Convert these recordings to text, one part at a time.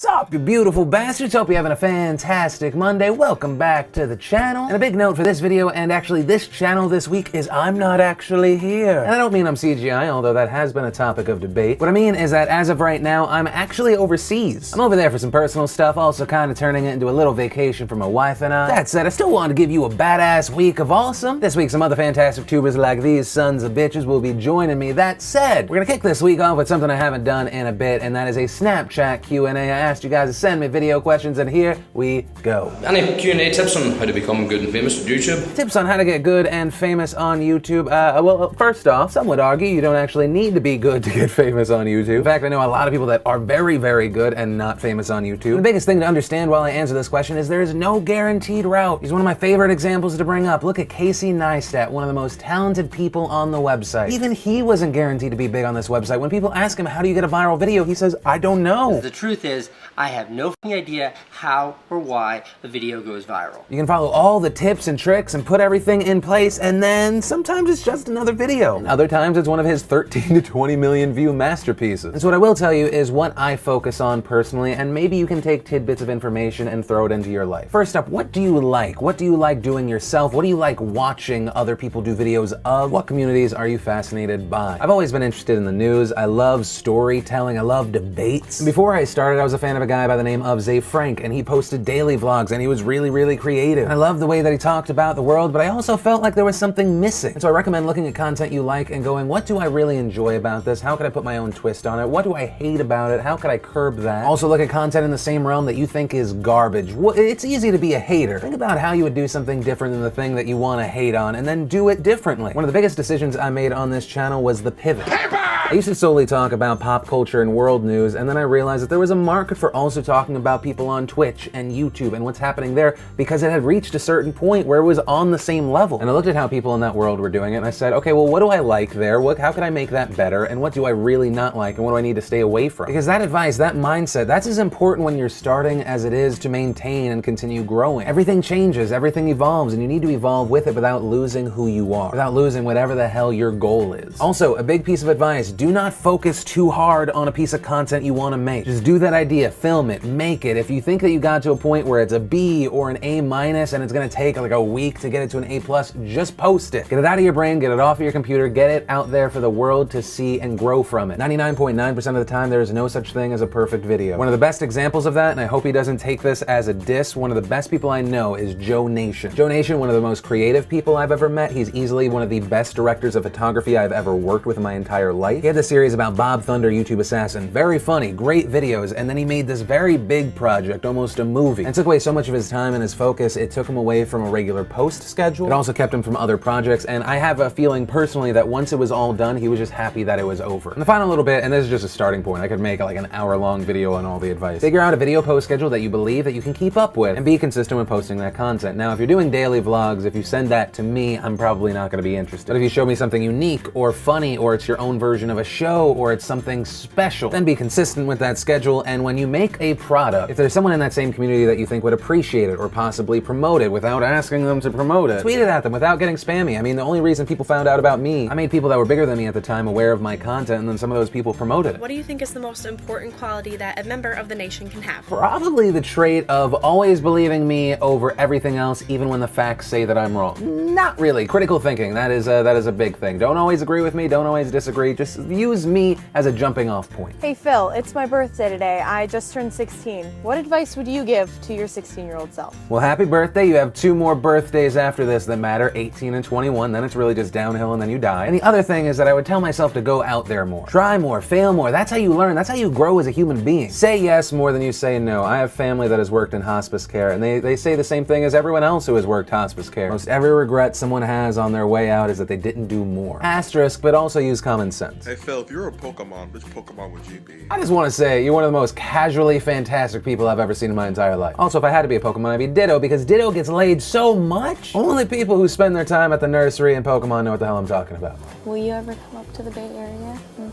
Sup, you beautiful bastards? Hope you're having a fantastic Monday. Welcome back to the channel. And a big note for this video, and actually this channel this week, is I'm not actually here. And I don't mean I'm CGI, although that has been a topic of debate. What I mean is that as of right now, I'm actually overseas. I'm over there for some personal stuff, also kind of turning it into a little vacation for my wife and I. That said, I still wanted to give you a badass week of awesome. This week, some other fantastic tubers like these sons of bitches will be joining me. That said, we're gonna kick this week off with something I haven't done in a bit, and that is a Snapchat Q&A. I asked you guys to send me video questions, and here we go. Any Q&A tips on how to become good and famous on YouTube? Tips on how to get good and famous on YouTube? Well, first off, some would argue you don't actually need to be good to get famous on YouTube. In fact, I know a lot of people that are very, very good and not famous on YouTube. The biggest thing to understand while I answer this question is there is no guaranteed route. He's one of my favorite examples to bring up. Look at Casey Neistat, one of the most talented people on the website. Even he wasn't guaranteed to be big on this website. When people ask him, how do you get a viral video? He says, I don't know. The truth is, I have no idea how or why the video goes viral. You can follow all the tips and tricks and put everything in place, and then sometimes it's just another video. And other times it's one of his 13 to 20 million view masterpieces. And so what I will tell you is what I focus on personally, and maybe you can take tidbits of information and throw it into your life. First up, what do you like? What do you like doing yourself? What do you like watching other people do videos of? What communities are you fascinated by? I've always been interested in the news. I love storytelling. I love debates. And before I started, I was a fan of a guy by the name of Zay Frank, and he posted daily vlogs, and he was really, really creative. And I loved the way that he talked about the world, but I also felt like there was something missing. And so I recommend looking at content you like and going, what do I really enjoy about this? How could I put my own twist on it? What do I hate about it? How could I curb that? Also look at content in the same realm that you think is garbage. It's easy to be a hater. Think about how you would do something different than the thing that you want to hate on, and then do it differently. One of the biggest decisions I made on this channel was the pivot. I used to solely talk about pop culture and world news, and then I realized that there was a market for also talking about people on Twitch and YouTube and what's happening there, because it had reached a certain point where it was on the same level. And I looked at how people in that world were doing it, and I said, okay, well, what do I like there? How can I make that better? And what do I really not like? And what do I need to stay away from? Because that advice, that mindset, that's as important when you're starting as it is to maintain and continue growing. Everything changes, everything evolves, and you need to evolve with it without losing who you are, without losing whatever the hell your goal is. Also, a big piece of advice, do not focus too hard on a piece of content you want to make. Just do that idea, film it, make it. If you think that you got to a point where it's a B or an A- and it's gonna take like a week to get it to an A+, just post it. Get it out of your brain, get it off of your computer, get it out there for the world to see and grow from it. 99.9% of the time, there is no such thing as a perfect video. One of the best examples of that, and I hope he doesn't take this as a diss, one of the best people I know is Joe Nation. Joe Nation, one of the most creative people I've ever met. He's easily one of the best directors of photography I've ever worked with in my entire life. He had this series about Bob Thunder, YouTube Assassin. Very funny, great videos, and then he made this very big project, almost a movie. And it took away so much of his time and his focus, it took him away from a regular post schedule. It also kept him from other projects, and I have a feeling personally that once it was all done, he was just happy that it was over. And the final little bit, and this is just a starting point, I could make like an hour-long video on all the advice. Figure out a video post schedule that you believe that you can keep up with, and be consistent with posting that content. Now, if you're doing daily vlogs, if you send that to me, I'm probably not gonna be interested. But if you show me something unique or funny, or it's your own version of a show, or it's something special, then be consistent with that schedule. And when you make a product, if there's someone in that same community that you think would appreciate it or possibly promote it without asking them to promote it, tweet it at them without getting spammy. I mean, the only reason people found out about me, I made people that were bigger than me at the time aware of my content, and then some of those people promoted it. What do you think is the most important quality that a member of the nation can have? Probably the trait of always believing me over everything else, even when the facts say that I'm wrong. Not really. Critical thinking, that is a big thing. Don't always agree with me, don't always disagree, just use me as a jumping off point. Hey Phil, it's my birthday today. I just turned 16. What advice would you give to your 16-year-old self? Well, happy birthday. You have 2 more birthdays after this that matter, 18 and 21. Then it's really just downhill and then you die. And the other thing is that I would tell myself to go out there more. Try more, fail more. That's how you learn. That's how you grow as a human being. Say yes more than you say no. I have family that has worked in hospice care, and they say the same thing as everyone else who has worked hospice care. Most every regret someone has on their way out is that they didn't do more. Asterisk, but also use common sense. Hey Phil, if you're a Pokemon, which Pokemon would you be? I just want to say, you're one of the most casually fantastic people I've ever seen in my entire life. Also, if I had to be a Pokemon, I'd be Ditto, because Ditto gets laid so much. Only people who spend their time at the nursery and Pokemon know what the hell I'm talking about. Will you ever come up to the Bay Area and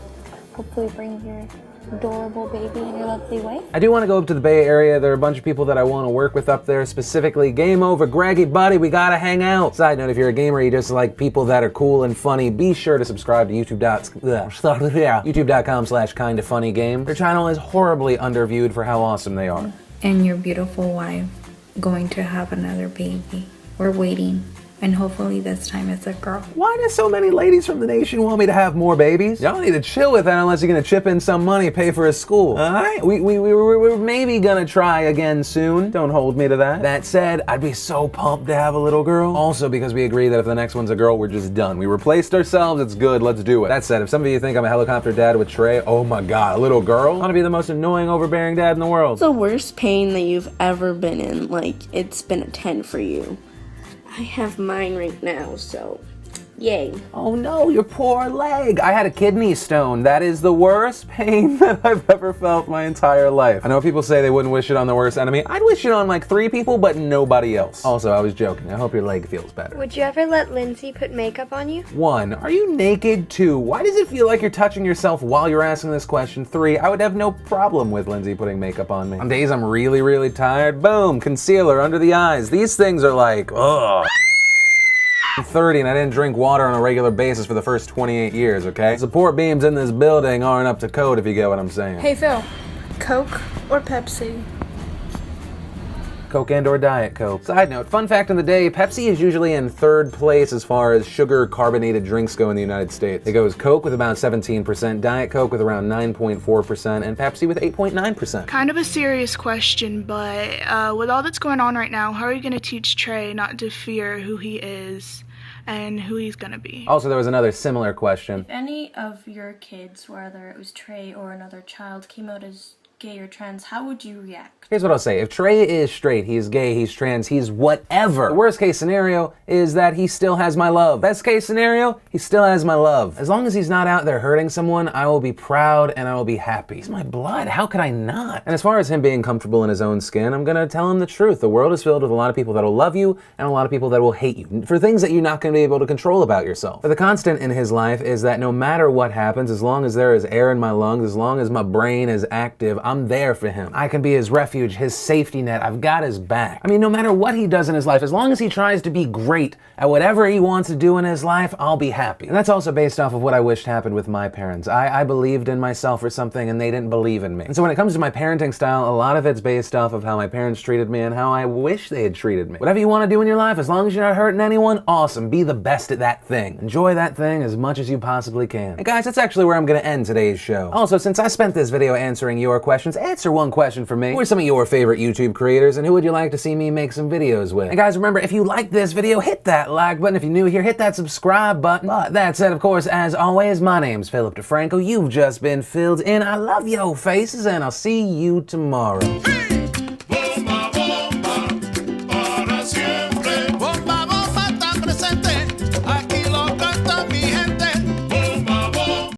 hopefully bring your adorable baby and your lovely wife. I do want to go up to the Bay Area. There are a bunch of people that I want to work with up there, specifically Game Over, Greggy, buddy, we gotta hang out. Side note, if you're a gamer, you just like people that are cool and funny, be sure to subscribe to youtube.com/kindafunnygame. Their channel is horribly underviewed for how awesome they are. And your beautiful wife going to have another baby. We're waiting. And hopefully this time it's a girl. Why do so many ladies from the nation want me to have more babies? Y'all need to chill with that unless you're gonna chip in some money, pay for his school. Alright? We're maybe gonna try again soon. Don't hold me to that. That said, I'd be so pumped to have a little girl. Also because we agree that if the next one's a girl, we're just done. We replaced ourselves, it's good, let's do it. That said, if some of you think I'm a helicopter dad with Trey, oh my god, a little girl? I wanna be the most annoying, overbearing dad in the world. The worst pain that you've ever been in, like it's been a 10 for you. I have mine right now, so yay. Oh no, your poor leg. I had a kidney stone. That is the worst pain that I've ever felt my entire life. I know people say they wouldn't wish it on the worst enemy. I'd wish it on like 3 people, but nobody else. Also, I was joking. I hope your leg feels better. Would you ever let Lindsay put makeup on you? 1, are you naked? 2, why does it feel like you're touching yourself while you're asking this question? 3, I would have no problem with Lindsay putting makeup on me. On days I'm really, really tired, boom, concealer under the eyes. These things are like, ugh. I'm 30 and I didn't drink water on a regular basis for the first 28 years, okay? Support beams in this building aren't up to code if you get what I'm saying. Hey Phil, Coke or Pepsi? Coke and or Diet Coke. Side note, fun fact of the day, Pepsi is usually in 3rd place as far as sugar carbonated drinks go in the United States. It goes Coke with about 17%, Diet Coke with around 9.4%, and Pepsi with 8.9%. Kind of a serious question, but with all that's going on right now, how are you gonna teach Trey not to fear who he is and who he's gonna be? Also, there was another similar question. If any of your kids, whether it was Trey or another child, came out as gay or trans, how would you react? Here's what I'll say. If Trey is straight, he's gay, he's trans, he's whatever. The worst case scenario is that he still has my love. Best case scenario, he still has my love. As long as he's not out there hurting someone, I will be proud and I will be happy. He's my blood, how could I not? And as far as him being comfortable in his own skin, I'm gonna tell him the truth. The world is filled with a lot of people that will love you and a lot of people that will hate you for things that you're not gonna be able to control about yourself. But the constant in his life is that no matter what happens, as long as there is air in my lungs, as long as my brain is active, I'm there for him. I can be his refuge, his safety net. I've got his back. I mean, no matter what he does in his life, as long as he tries to be great at whatever he wants to do in his life, I'll be happy. And that's also based off of what I wished happened with my parents. I believed in myself or something and they didn't believe in me. And so when it comes to my parenting style, a lot of it's based off of how my parents treated me and how I wish they had treated me. Whatever you want to do in your life, as long as you're not hurting anyone, awesome. Be the best at that thing. Enjoy that thing as much as you possibly can. And guys, that's actually where I'm gonna end today's show. Also, since I spent this video answering your questions, answer one question for me. Who are some of your favorite YouTube creators and who would you like to see me make some videos with? And guys, remember, if you liked this video, hit that like button. If you're new here, hit that subscribe button. But that said, of course, as always, my name's Philip DeFranco. You've just been filled in. I love yo faces and I'll see you tomorrow.